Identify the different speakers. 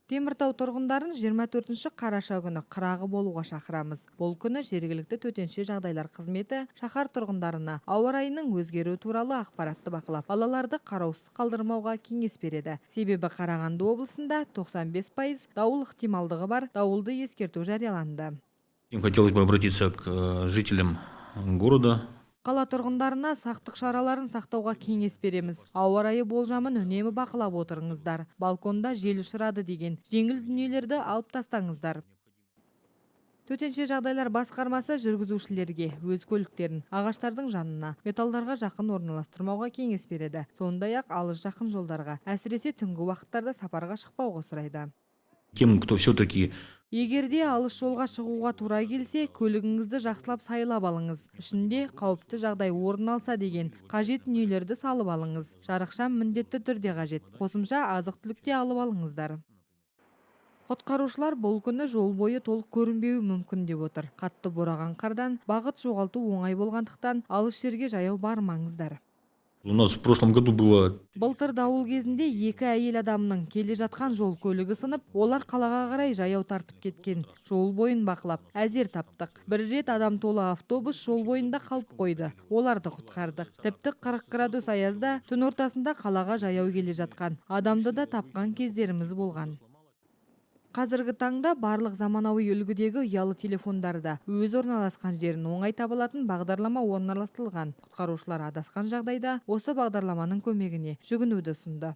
Speaker 1: Теміртау тұрғындарын 24 қараша күні қырағы болуға шақырамыз. Бұл күні жергілікті төтенше жағдайлар қызметі шаһар тұрғындарына ауа райының өзгеруі туралы ақпаратты бақылап, балаларды қараусыз қалдырмауға кеңес береді. Себебі Қарағанды облысында 95% дауыл ықтималдығы бар дауылды ескерту жарияланды.
Speaker 2: Хотелось бы обратиться к жителям города.
Speaker 1: Қала тұрғындарына сақтық шараларын сақтауға кеңес береміз. Ауа райы болжамын үнемі бақылап отырыңыздар. Балконда жел ұшырады деген жеңіл дүниелерді алып тастаңыздар. Төтенше жағдайлар басқармасы жүргізушілерге өз көліктерін ағаштардың жанына, металдарға жақын орналастырмауға кеңес береді. Сондай-ақ алыс жақын жолдарға, әсіресе түнгі уақыттарда сапарға шықпауға сұрайды.
Speaker 2: Тем, кто все-таки
Speaker 1: Егерде алыс жолға шығуға тура келсе, көлігіңізді жақсылап сайлап алыңыз. Ішінде қауіпті жағдай орын алса деген қажет дүниелерді салып алыңыз. Жарықшам міндетті түрде қажет. Қосымша азық-түлік те алып алыңыздар. Құтқарушылар бұл күні жол бойы толық көрінбеуі мүмкін деп отыр. Қатты бораған қардан бағыт жоғалту оңай болғандықтан алыс жерге жаяу бармаңыздар.
Speaker 2: у нас в прошлом году было
Speaker 1: Былтыр дауыл кезінде екі әйел адамның келе жатқан жол көлігі сынып, олар қалаға қарай жаяу тартып кеткен. Жол бойын бақылап, әзер таптық. Бір рет адам толы автобус жол бойында қалып қойды. Оларды құтқардық. Тіпті 40 градус аязда түн ортасында қалаға жаяу келе жатқан адамды да тапқан кездеріміз болған. Қазіргі таңда барлық заманауи үлгідегі ұялы телефондарда өз орналасқан жерін оңай табылатын бағдарлама орналастырылған. Құтқарушылар адасқан жағдайда осы бағдарламаның көмегіне жүгінуді ұсынды.